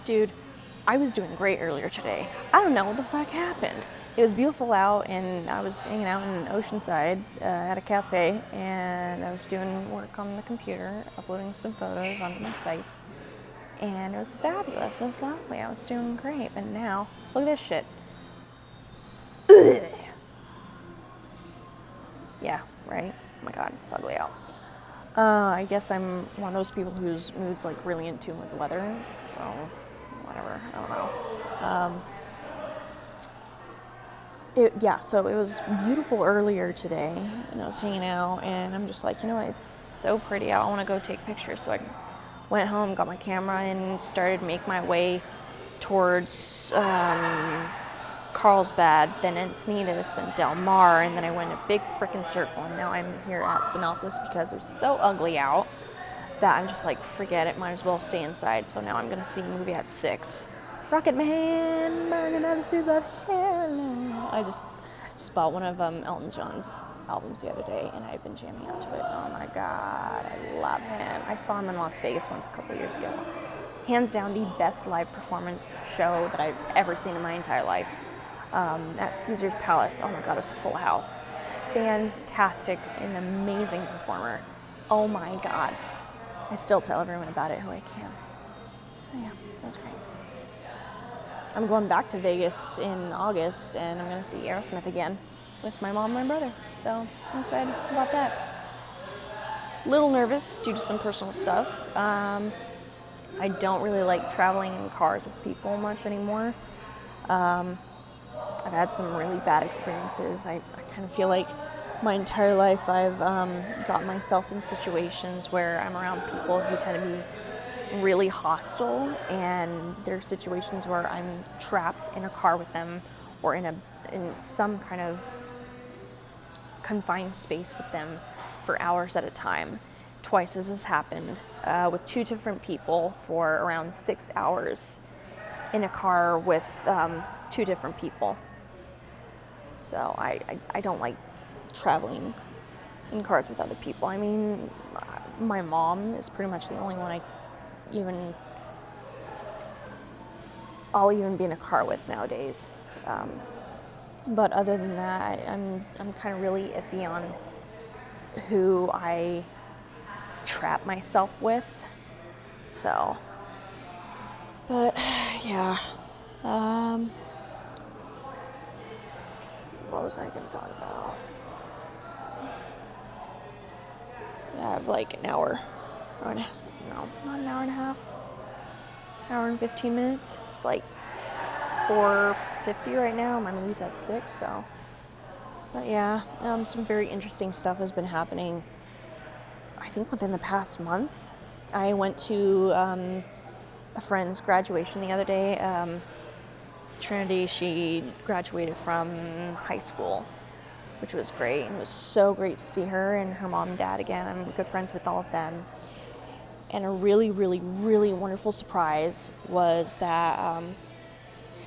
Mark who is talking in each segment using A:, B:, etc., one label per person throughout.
A: Dude, I was doing great earlier today. I don't know what the fuck happened. It was beautiful out, and I was hanging out in Oceanside at a cafe, and I was doing work on the computer, uploading some photos onto my sites, and it was fabulous. It was lovely. I was doing great, but now, look at this shit. Ugh. Yeah, right? Oh my god, it's ugly out. I guess I'm one of those people whose mood's like really in tune with the weather, so whatever, I don't know. So it was beautiful earlier today, and I was hanging out, and I'm just like, you know what, it's so pretty out, I want to go take pictures. So I went home, got my camera, and started to make my way towards Carlsbad, then Encinitas, then Del Mar, and then I went a big freaking circle, and now I'm here at Cinepolis because it was so ugly out that I'm just like, forget it, might as well stay inside. So now I'm gonna see a movie at 6. Rocket Man, burning out the streets of hell. I just bought one of Elton John's albums the other day, and I've been jamming out to it. Oh my god, I love him. I saw him in Las Vegas once a couple years ago. Hands down, the best live performance show that I've ever seen in my entire life. At Caesar's Palace. Oh my god, it was a full house. Fantastic, an amazing performer. Oh my god. I still tell everyone about it who I can. So yeah, that's great. I'm going back to Vegas in August, and I'm going to see Aerosmith again with my mom and my brother. So I'm excited about that. Little nervous due to some personal stuff. I don't really like traveling in cars with people much anymore. I've had some really bad experiences. I kind of feel like my entire life I've got myself in situations where I'm around people who tend to be really hostile, and there are situations where I'm trapped in a car with them or in some kind of confined space with them for hours at a time. Twice this has happened with 2 different people for around 6 hours in a car with 2 different people. So I don't like traveling in cars with other people. I mean, my mom is pretty much the only one I'll even be in a car with nowadays. But other than that, I'm kind of really iffy on who I trap myself with. So, but yeah. What was I going to talk about? Yeah, I have like an hour. No, not an hour and a half. Hour and 15 minutes. It's like 4:50 right now. My movie's at 6, so. But yeah, some very interesting stuff has been happening, I think, within the past month. I went to a friend's graduation the other day. Trinity, she graduated from high school, which was great. It was so great to see her and her mom and dad again. I'm good friends with all of them. And a really, really, really wonderful surprise was that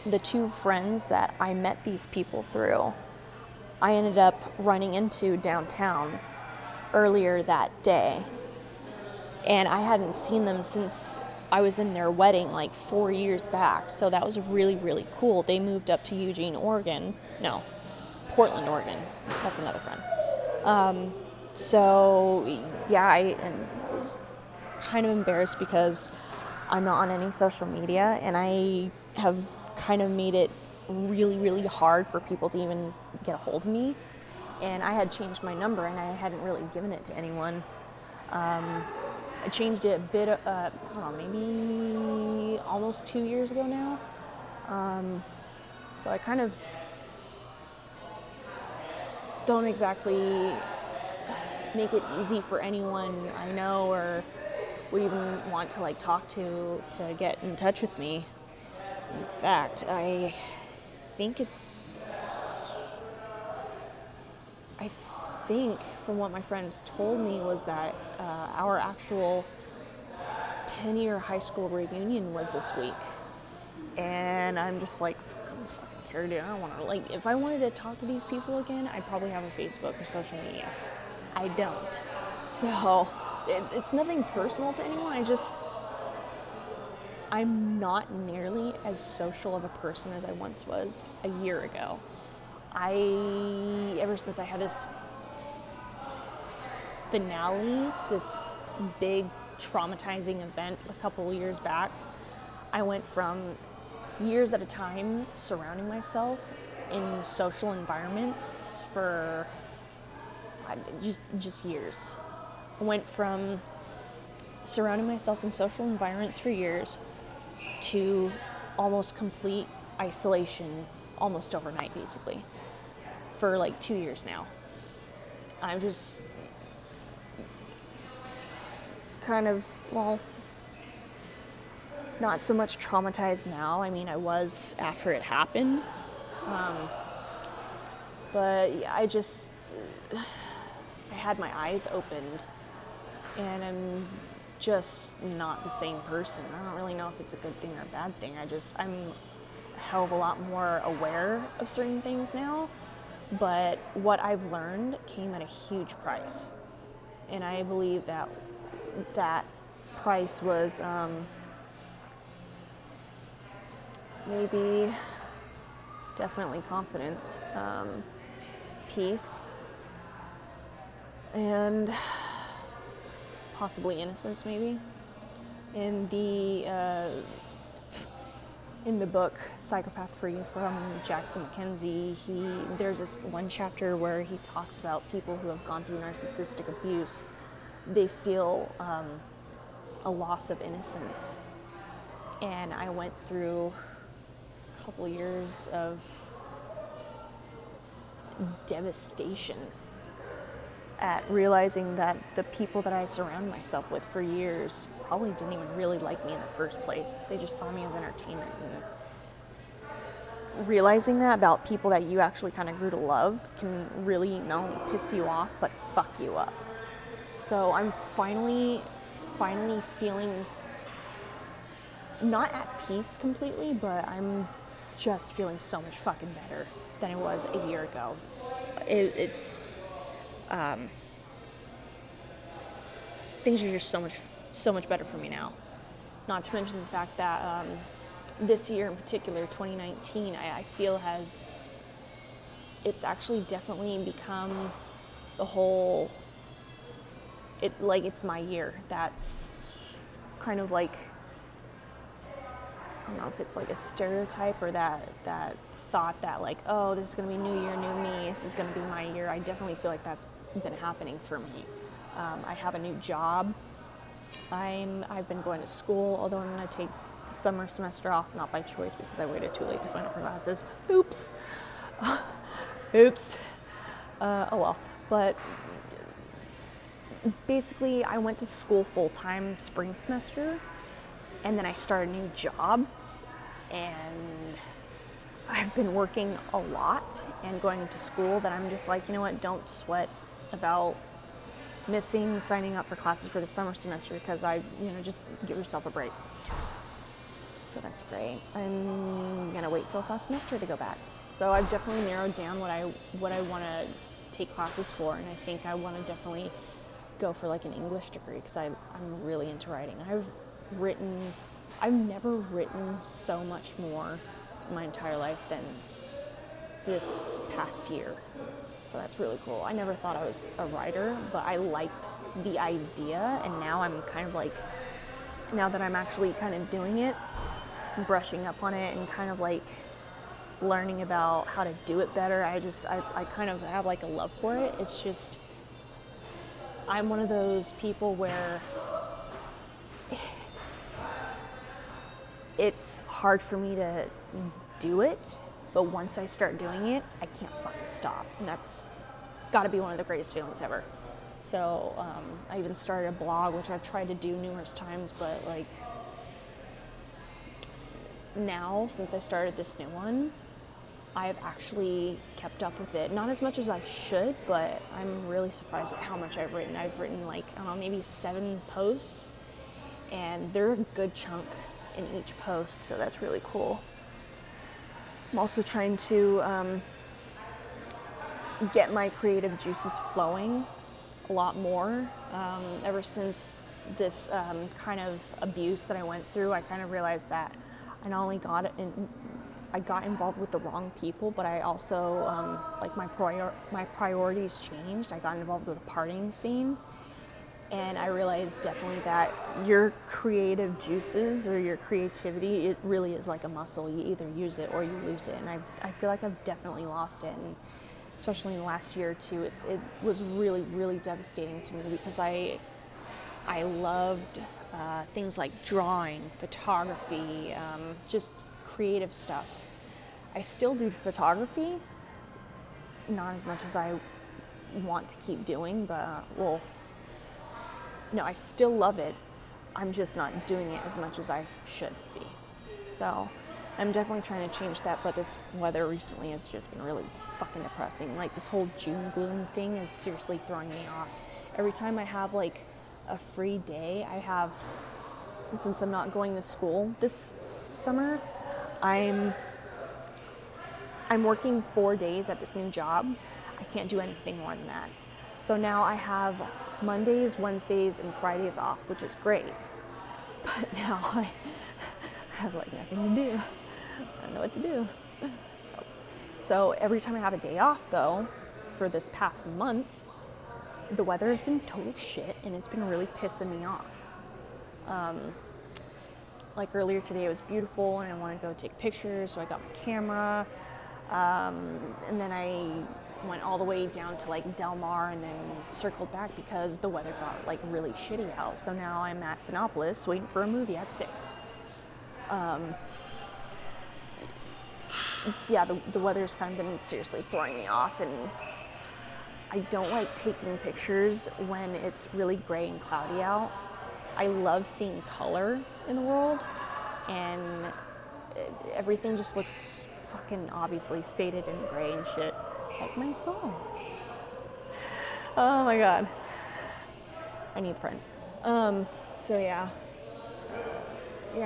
A: the 2 friends that I met these people through, I ended up running into downtown earlier that day. And I hadn't seen them since I was in their wedding like 4 years back. So that was really, really cool. They moved up to Portland, Oregon. That's another friend. So yeah, I was kind of embarrassed because I'm not on any social media, and I have kind of made it really, really hard for people to even get a hold of me. And I had changed my number, and I hadn't really given it to anyone. I changed it a bit, maybe almost 2 years ago now. So I kind of don't exactly make it easy for anyone I know or would even want to like talk to get in touch with me. In fact, I think from what my friends told me was that our actual 10-year high school reunion was this week. And I'm just like, I don't fucking care, dude. I don't want to, like, if I wanted to talk to these people again, I'd probably have a Facebook or social media. I don't. So, it's nothing personal to anyone. I'm not nearly as social of a person as I once was a year ago. Ever since I had this finale, this big traumatizing event a couple years back, I went from years at a time surrounding myself in social environments for just years. I went from surrounding myself in social environments for years to almost complete isolation almost overnight, basically, for like 2 years now. I'm just kind of, well, not so much traumatized now. I mean, I was after it happened. But yeah, I had my eyes opened, and I'm just not the same person. I don't really know if it's a good thing or a bad thing. I'm a hell of a lot more aware of certain things now, but what I've learned came at a huge price. And I believe that price was maybe definitely confidence, peace, and possibly innocence, maybe. In the book Psychopath Free from Jackson Mackenzie, there's this one chapter where he talks about people who have gone through narcissistic abuse. They feel a loss of innocence. And I went through a couple years of devastation at realizing that the people that I surround myself with for years probably didn't even really like me in the first place. They just saw me as entertainment. And realizing that about people that you actually kind of grew to love can really not only piss you off, but fuck you up. So I'm finally feeling not at peace completely, but I'm just feeling so much fucking better than it was a year ago. Things are just so much better for me now. Not to mention the fact that this year in particular, 2019, I feel it's actually definitely become the whole, it's my year. That's kind of like, I don't know if it's like a stereotype or that thought that like, oh, this is going to be new year, new me, this is going to be my year. I definitely feel like that's been happening for me. I have a new job. I've been going to school, although I'm going to take the summer semester off, not by choice because I waited too late to sign up for classes. Oops. Oops. Oh well. But basically, I went to school full-time spring semester, and then I started a new job, and I've been working a lot and going to school that I'm just like, you know what, don't sweat about signing up for classes for the summer semester because just give yourself a break. So that's great. I'm gonna wait till fall semester to go back. So I've definitely narrowed down what I want to take classes for, and I think I want to definitely go for like an English degree because I'm really into writing. I've never written so much more in my entire life than this past year. So that's really cool. I never thought I was a writer, but I liked the idea, and now I'm kind of like, now that I'm actually kind of doing it, brushing up on it and kind of like learning about how to do it better, I kind of have like a love for it. It's just, I'm one of those people where it's hard for me to do it, but once I start doing it, I can't fucking stop. And that's got to be one of the greatest feelings ever. So I even started a blog, which I've tried to do numerous times, but like now, since I started this new one, I've actually kept up with it. Not as much as I should, but I'm really surprised at how much I've written. I've written like, I don't know, maybe 7 posts, and they're a good chunk in each post, so that's really cool. I'm also trying to get my creative juices flowing a lot more. Ever since this kind of abuse that I went through, I kind of realized that I not only I got involved with the wrong people, but I also, like my priorities changed. I got involved with the partying scene, and I realized definitely that your creative juices or your creativity, it really is like a muscle. You either use it or you lose it, and I feel like I've definitely lost it, and especially in the last year or two, it was really, really devastating to me because I loved things like drawing, photography, just creative stuff. I still do photography, not as much as I want to keep doing, but no, I still love it. I'm just not doing it as much as I should be. So I'm definitely trying to change that, but this weather recently has just been really fucking depressing. Like this whole June gloom thing is seriously throwing me off. Every time I have like a free day, since I'm not going to school this summer, I'm working 4 days at this new job. I can't do anything more than that. So now I have Mondays, Wednesdays, and Fridays off, which is great. But now I have like nothing to do. I don't know what to do. So every time I have a day off though, for this past month, the weather has been total shit and it's been really pissing me off. Like earlier today it was beautiful and I wanted to go take pictures, so I got my camera. And then I went all the way down to like Del Mar and then circled back because the weather got like really shitty out. So now I'm at Cinepolis waiting for a movie at 6. Yeah, the weather's kind of been seriously throwing me off, and I don't like taking pictures when it's really gray and cloudy out. I love seeing color in the world, and everything just looks fucking obviously faded and gray and shit, like my soul. Oh my god, I need friends. So yeah,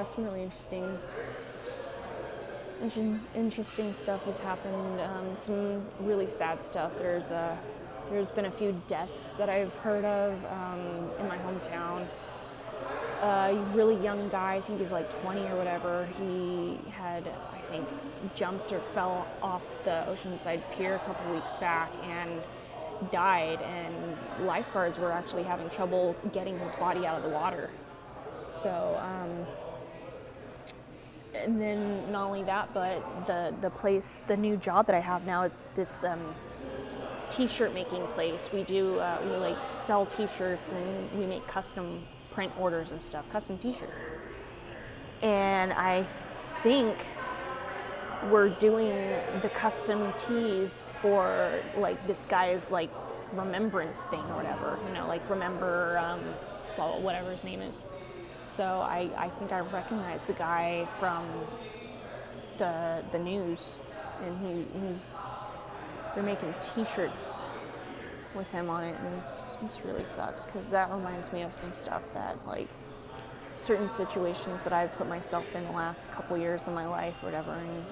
A: some really interesting stuff has happened. Some really sad stuff. There's been a few deaths that I've heard of in my hometown. A really young guy, I think he's like 20 or whatever, he had, I think, jumped or fell off the Oceanside Pier a couple weeks back and died, and lifeguards were actually having trouble getting his body out of the water. So, and then not only that, but the new job that I have now, it's this t-shirt making place. We like sell t-shirts and we make custom print orders and stuff, custom t-shirts. And I think we're doing the custom tees for like this guy's like remembrance thing or whatever, like remember, whatever his name is. So I think I recognize the guy from the news, and they're making t-shirts with him on it, and it's really sucks, because that reminds me of some stuff that, like, certain situations that I've put myself in the last couple years of my life or whatever, and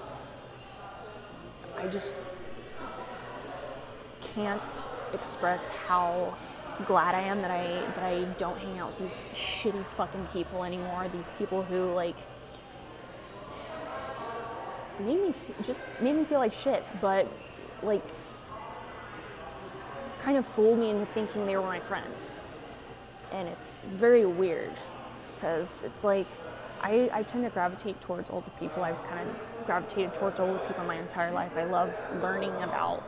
A: I just can't express how glad I am that I don't hang out with these shitty fucking people anymore. These people who like made me feel like shit, but like kind of fooled me into thinking they were my friends. And it's very weird, because it's like I tend to gravitate towards older people. I've kind of gravitated towards older people my entire life. I love learning about,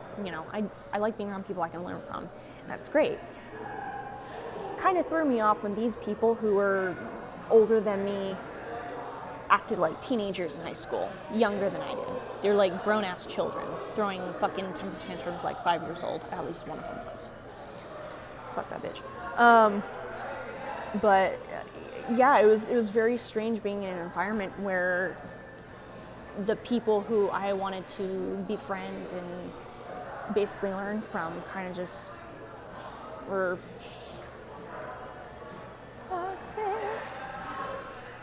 A: I like being around people I can learn from, and that's great. Kind of threw me off when these people who were older than me acted like teenagers in high school, younger than I did. They're like grown-ass children, throwing fucking temper tantrums like 5 years old. At least one of them was. Fuck that bitch. But yeah, it was very strange being in an environment where the people who I wanted to befriend and basically learn from kind of just were...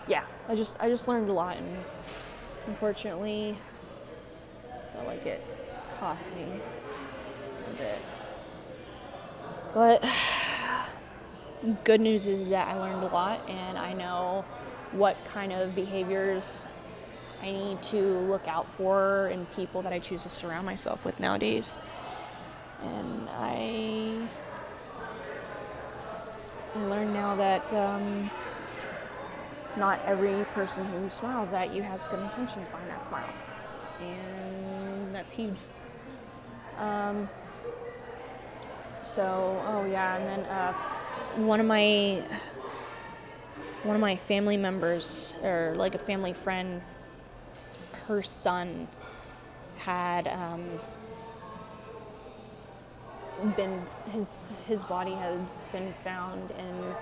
A: Yeah, I just learned a lot, and unfortunately felt like it cost me a bit. But good news is that I learned a lot, and I know what kind of behaviors I need to look out for in people that I choose to surround myself with nowadays. And I learned now that not every person who smiles at you has good intentions behind that smile. And that's huge. And then one of my family members, or like a family friend, her son had his body had been found in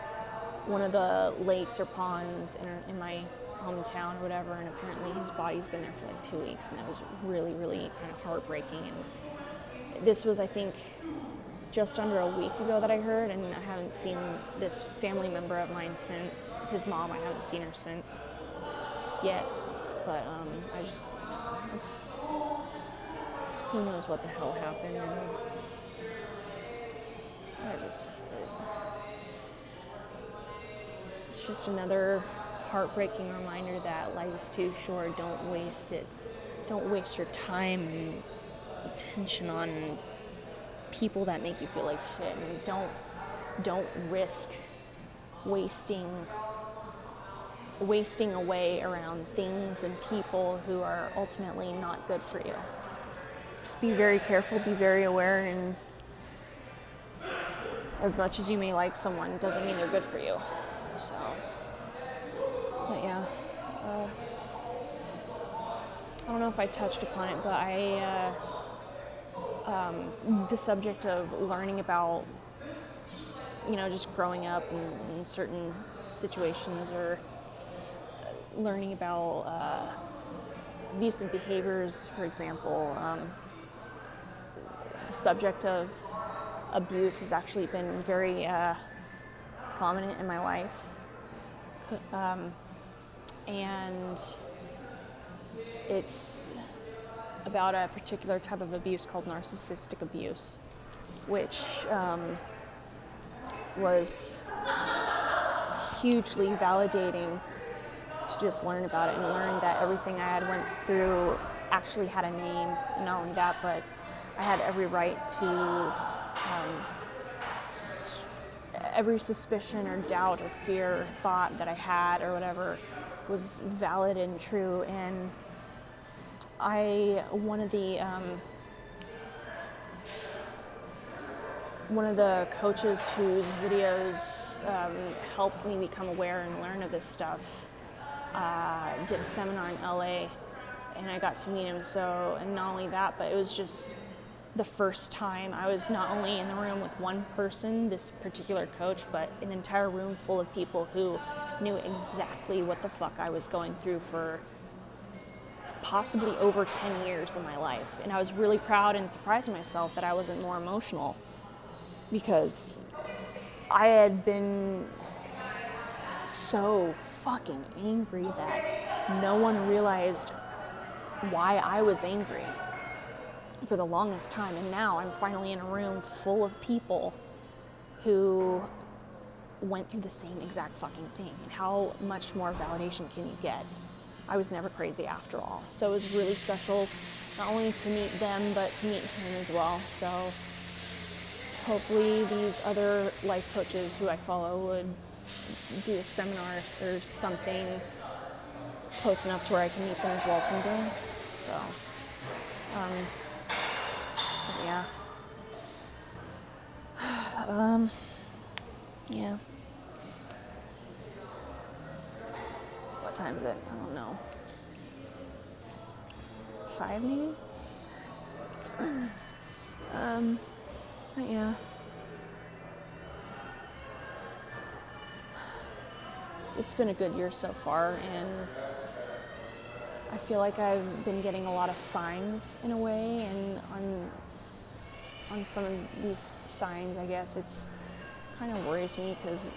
A: one of the lakes or ponds in my hometown or whatever, and apparently his body's been there for like 2 weeks, and it was really, really kind of heartbreaking. And this was, I think, just under a week ago that I heard, and I haven't seen this family member of mine since. His mom, I haven't seen her since yet, but who knows what the hell happened, and it's just another heartbreaking reminder that life is too short. Don't waste it. Don't waste your time and attention on people that make you feel like shit, and don't risk wasting away around things and people who are ultimately not good for you. Just be very careful, be very aware, and as much as you may like someone doesn't mean they're good for you. So, but yeah, I don't know if I touched upon it, but the subject of learning about, just growing up in certain situations, or learning about abusive behaviors, for example. The subject of abuse has actually been very prominent in my life. And it's about a particular type of abuse called narcissistic abuse, which was hugely validating to just learn about it and learn that everything I had went through actually had a name. And not only that, but I had every right to every suspicion or doubt or fear or thought that I had or whatever was valid and true. And one of the coaches whose videos helped me become aware and learn of this stuff did a seminar in LA, and I got to meet him. So, and not only that, but it was just the first time I was not only in the room with one person, this particular coach, but an entire room full of people who knew exactly what the fuck I was going through for possibly over 10 years of my life. And I was really proud and surprised myself that I wasn't more emotional, because I had been so fucking angry that no one realized why I was angry for the longest time. And now I'm finally in a room full of people who went through the same exact fucking thing. And how much more validation can you get? I was never crazy after all. So it was really special not only to meet them, but to meet him as well. So hopefully these other life coaches who I follow would do a seminar or something close enough to where I can meet them as well someday. So, yeah. Yeah. What time is it? I don't know. 5 maybe? But yeah. It's been a good year so far, and I feel like I've been getting a lot of signs in a way, and on some of these signs, I guess it's kind of worries me, because,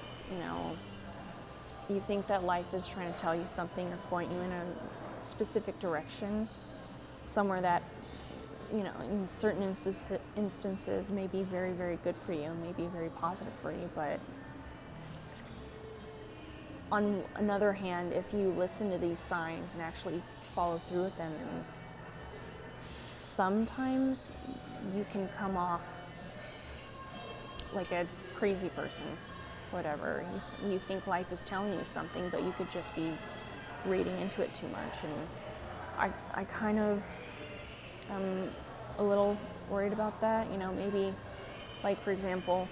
A: you think that life is trying to tell you something or point you in a specific direction, somewhere that, in certain instances may be very, very good for you, may be very positive for you, but on another hand, if you listen to these signs and actually follow through with them, and sometimes you can come off like a crazy person, whatever. You think life is telling you something, but you could just be reading into it too much. And I kind of am a little worried about that. You know, maybe, like, for example,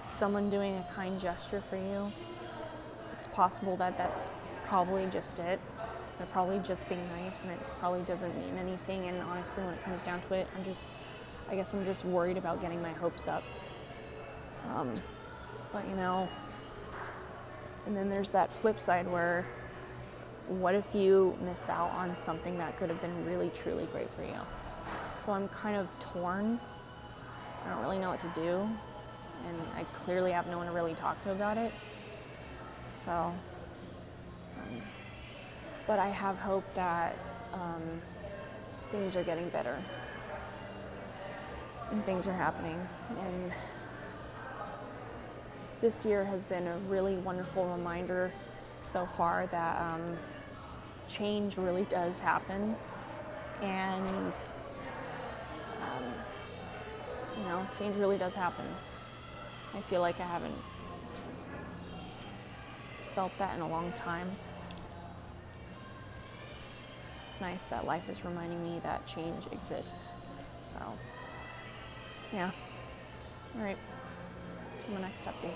A: someone doing a kind gesture for you, it's possible that that's probably just it. They're probably just being nice, and it probably doesn't mean anything. And honestly, when it comes down to it, I guess I'm just worried about getting my hopes up. But you know, and then there's that flip side where, what if you miss out on something that could have been really, truly great for you? So I'm kind of torn. I don't really know what to do, and I clearly have no one to really talk to about it. So, but I have hope that things are getting better and things are happening. And this year has been a really wonderful reminder so far that change really does happen, and you know, change really does happen. I feel like I haven't felt that in a long time. It's nice that life is reminding me that change exists. So, yeah. All right. On the next update.